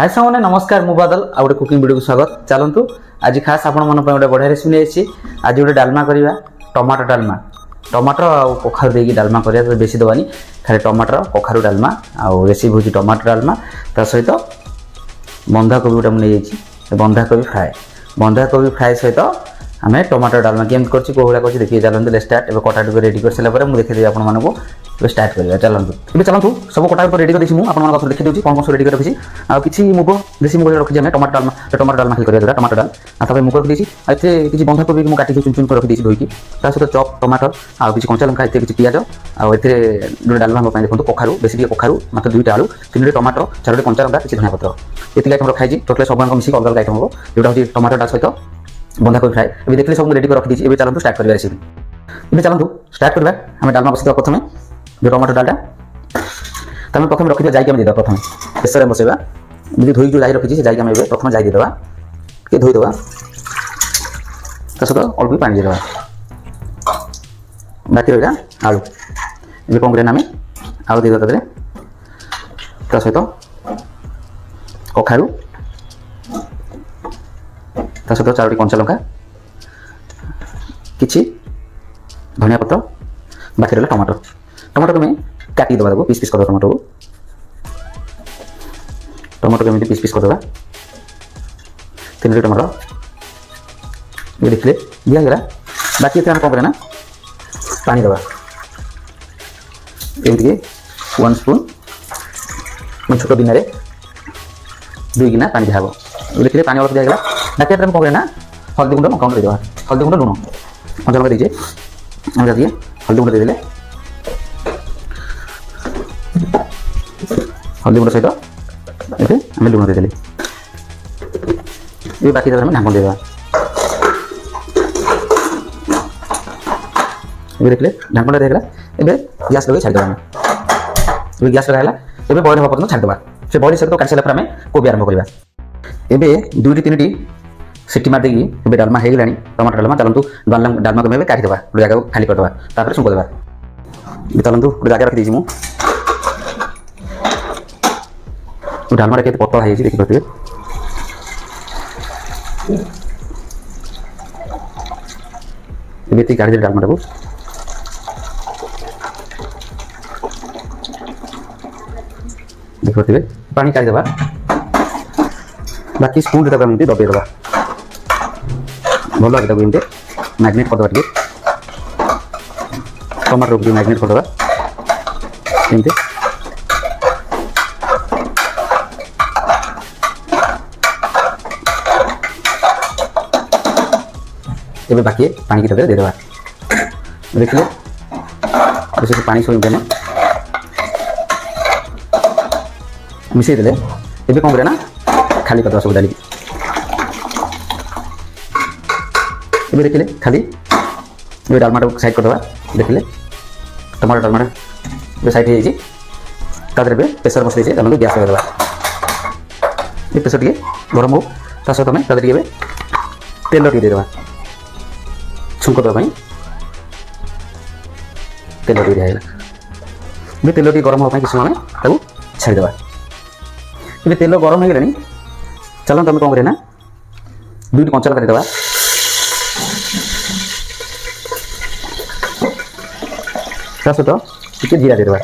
हाय सामने नमस्कार मु बादल आ गोटे कुकिंग वीडियो को स्वागत। चलतु आज खास आपण मन गोटे बढ़िया रेसिपी नहीं आज गोटे डालमा करवा टमाटर डालमा टमाटर आ कखारु देकी डालमा करिया तो बेसी दबानी खाली टमाटर कखारु डालमा आ रेसिपी होची टमाटर डालमा ता सहित बंधाकोबी गोटे नहीं बंधाकोबी फ्राए सहित आम टमाटर डालमा केम कर देखिए चलते स्टार्ट ए कटाटी रेडी कर सारापर मुझे देखी आप स्टार्ट करा चलते चलतु सब कटा रेडी कर देखी दूसरी कौन कौन सब रेडी कर रखी आ कि मुग देसी मुग रखी टमाटर डालमा खाली करा टमाटर डाल आ मुग रखी किसी बंधाकोबी मुझे काटिक चुन चुन कर रखी धोईकी सहित चप टमाटर आ कि कंचा लंका किसी पियाज आए डालमा देखो कखारु बेसी कखारु मात्र 2टा आलू 3टे टमाटर 4टे कंचा लंका किसी धनिया पत्र ये आइटम रखाई टोटल सब मिसिक अलग अलग आइटम हम जोटा हूँ टमाटर डाल सहित बंधाकोबी फ्राए अभी देखिए सब रेडी कर रखी दीजिए चलते स्टार्ट करा रेसिपी ये चलते स्टार्ट करवा आम डालमा बसई प्रथम जो टमाटर डालटा तो प्रथम रखी जाइए देदेवा प्रथम प्रेसर में बसैबा जो धोई जो जाई रखी से जाइए प्रथम जाई देदेवा कि धोईदेवा सहित अल्प पानी देदेवा बाकी रहा आलू ये कौन करें आम आलू देदेवा ता सहित कखारु ता सहित 4टी कंचा लंका किछि धनिया पत्र बाकी रहा टमाटर टमाटर में काटी दबा पीस पीस कर टमाटर को पीस पीस करदे 3टे टमाटर ये देखिए दिगला बाकी ये कौन करें पानी दबा एमती 1 स्पून छोट गिना 2 गिना पानी दिया देखिए पानी अलग दिगला बाकी कौन करें हल्दी गुंड लंका गुंड देदेवा हल्दी गुंड लुण कंचा लंका दीजिए दिए हल्दी गुंड देदेले हल्दी गुंड सहित ये आम लुण देदेले ये बाकी ढाकन देदेवा ये देखिए ढाकन देगला ए गैस लगे छाड़देवा आम गैस लगाला ए बॉयल हवा पर्यटन छाड़देवा से बॉयल सहित काटी सारा आम कोबी आरंभ करवा एवं 2टी 3टी सीटी मार देगी डालमा हो गलानी टमाटर डालमा चलतु डालमा को काटिदेवा गोटे जगह खाली करदेवा तापर छुंक देवा चलतु गोटे जगह रखी मुझे डालमा के पतला है देखी पारे ये काढ़ी डालमा को देखी पारे पानी काढ़ीदेवा बाकी स्पून दबे दबा भल आगे एमती मैग्नेट करदे टे टमाटर को मैग्नेट करदे एमती ए बाकी पानी की देदेवा देखिए जैसे पानी सब में मिसई देले ए कौन करें खाली करदे सब डाली ये देखिए खाली ये डालमा को साइड करदे देखिए टमाटर डालमा साइड हो जाए प्रेसर बस दीजिए चलो गैस लगादेवा ये प्रेसर टे गरम हो ता सहित आम तेल टे देदेवा छुंक देवाई तेल टे दिगला तेल टे गरम हाँपी किसी समय छाड़देवा ये तेल गरम हो गलानी चलो तुम कौन करें 2टी कंचा लंका देदेवा सहित जीरा देदेवा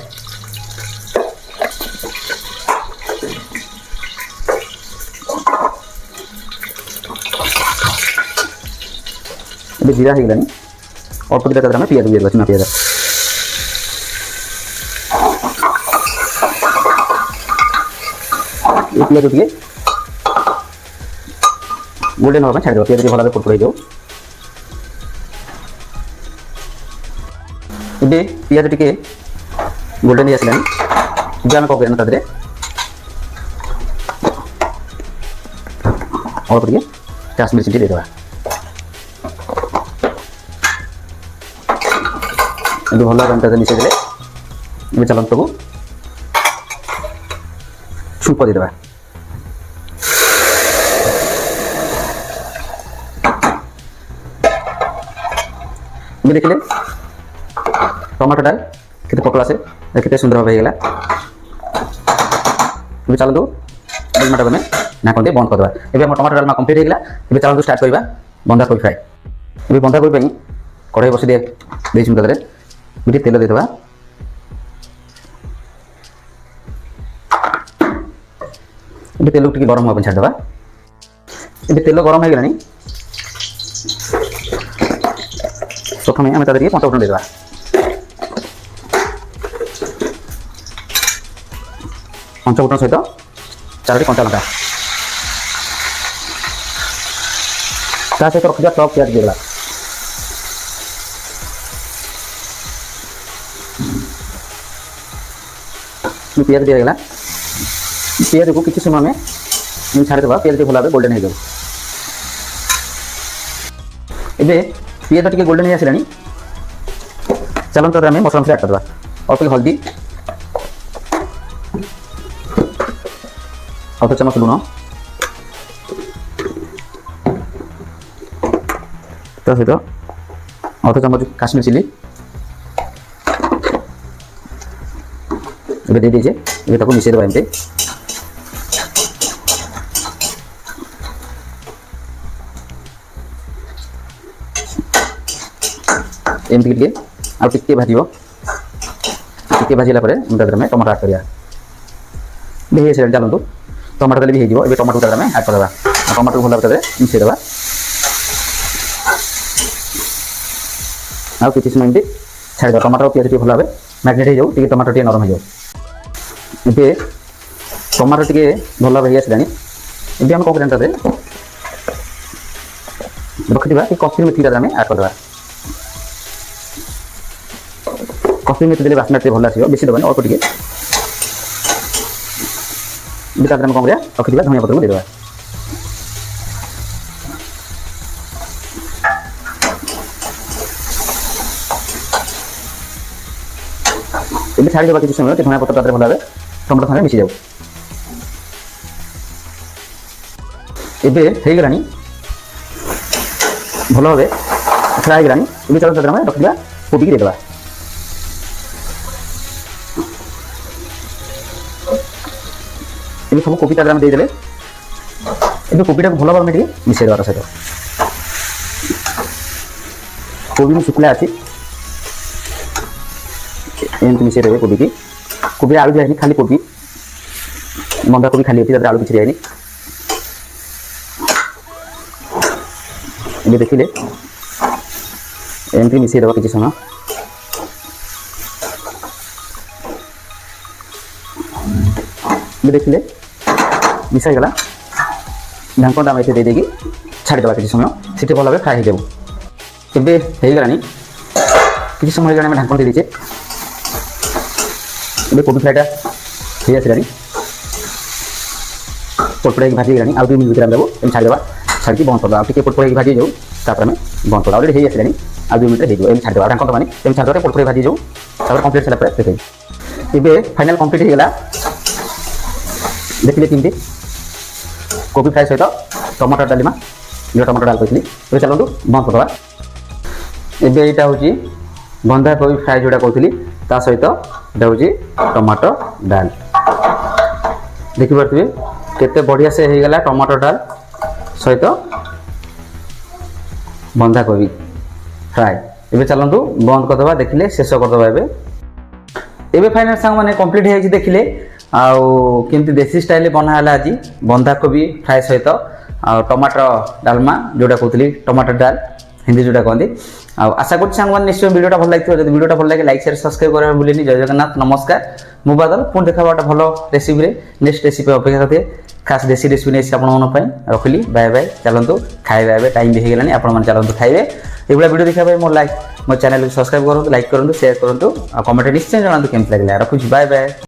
जीरा हो गलानी अल्प दिटा पियाज देदेवा चुना पियाज पियाज टे गोल्डन हाँपी छाड़देवा पियाज भल भाव पुरपुर हो ये पियाज टे गोल्डन आसलानी जो आम कौन करना तादे अल्प टे काश्मीर चिली देदेवा भल भाव मिसई दे चलते को छुंक देदेवा देखिए टमाटर डाल के पतला से केते सुंदर भाव होगा चलतु डालमाटा में ढाकन दे बंद करदेवा एबे हम टमाटर डालमा कंप्लीट होगा एबे चलନ୍ତୁ स्टार्ट करबा बंधाकोबी फ्राए एबे बंधाकोबी ପାଇଁ कढ़ाई बसी दे देछि तदरे बिटे तेल देदेबा एबे तेल टिके गरम होबा छाड़ देबा एबे तेल गरम हो गलानी प्रथमे आम तदरे पंच फुटन देदेबा पंच फुटन सहित 4टी कंचा लंका ता सहित रखिया टॉप प्याज देदेबा प्याज दिया गला प्याज को किसी समय में छाड़ देबा प्याज भला गोल्डन हो जाए एबे प्याज टिके गोल्डन हो आसलानी चलन तो आम मसला ऐड करदेबा अल्प हल्दी आधा चमच लुण ता सहित आधा चमच काश्मीर चिली एबे दे दीजिए एबे ताको मिसेई देबा एमते एमती टिके आ टिके भाजिबो टिके भाजिला परे हम तदरे में टमाटर ऐड करिया बे से चलंतु टमाटर दले भी हे जिवो एबे टमाटर तदरे में ऐड करबा टमाटर भला तदरे मिसेई देबा आ किछि समय छाड़ दो टमाटर प्याज टिके भला भाबे मैरिनेट हो जाऊ टिके टमाटर टिके नरम हो जाऊ एबे टमाटर टिके भला भाई आसलानी एबे हम कोकरेंट दे रखिदिबा कि कस्तूरी मेथी ता हमें ऐड करबा कस्तूरी मेथी देले बास्ना टे भला आसीबो बेसी दबनी अल्प टिके एबे तादरे हम कोन करिया रखिदिबा धनिया पत्र दे देबा एबे छाड़ी देबा कि समय धनिया पत्र तादरे भला भाबे टमाटर साथे मिसी जाऊ एबे हे गलानी भलो भाबे फ्राई गलानी एबे चलो तदरे में रखिदिबा कोबी के देबा एबे सब कोबी तदरे में दे देले एबे कोबीटा भलो भाबे टिके मिसेई देबा सहित कोबी में सुखला अछि एमती मिसेई देबे कोबी की कोबी आलू दिया खाली कोबी बंधा कोबी खाली होती आलू किसी दिया ये देखिले एमती मिसेई देबा किसी समय ये देखिले मिसाई गला ढांकन दाम एते दे देगी छाड़ देबा किसी समय सिटी भल भाबे फ्राई हो जाऊ एबे हे गलानी किसी समय गलानी ढांकन दे दीचे एबे कोबी फ्राईटा हे आसलानी पटपड़ा भाजी गलानी आ 2 मिनट भीतर देबो एम छाड़ देबा छाड़ी बंद कर दबा टिके पटपड़ा भाजी जाऊ तापर में बंद कर ऑलरेडी हे आसलानी आ 2 मिनट हे जो एम छाड़ देबा ढांकन दबानी एम छाड़ देबा पटपड़ा भाजी जाऊ तापर कंप्लीट छला पर देखै एबे फाइनल कंप्लीट हे गला देखिले तीनटी कोबी फ्राई सहित टमाटर डालीमा जो टमाटर डाल कहली एबे चलंतु बंद कर दबा एबे एटा होची बंधा कोबी फ्राई जोडा कहली ता सहित एटा होची टमाटर डाल देखि परथिबे केते बढ़िया से हे गला टमाटर डाल सहित बंधा कोबी फ्राई एबे चलंतु बंद कर दबा देखिले शेष कर दबा एबे फाइनल सांग माने कंप्लीट हे छी देखिले आउ केमती देसी स्टाइल बना हला आज बंधा कोबी फ्राई सहित आ टमाटर डालमा जोडा कहली टमाटर डाल हिंदी जोडा कहते आशा कर निश्चय वीडियोटा भल लगे जब वीडियोटा भल लगे लाइक शेयर सब्सक्राइब करा भूलेनी जय जगन्नाथ नमस्कार मु बादल पुणी देखा गोटे भल रेसिपी नेक्स्ट रेसिपी अपेक्षा करते खास देसी रेसिपी नहीं आपंप रखिली बाय बाय चलतु खाइबा ए टाइम भी होगलानी आपण चलतु खाइबे ये वीडियो देखा मो लाइक मो चैनल को सब्सक्राइब करूँ लाइक करूँ शेयर करूँ कमेंट निश्चय जनातु केमती लगे रखुच्छी बाय बाय।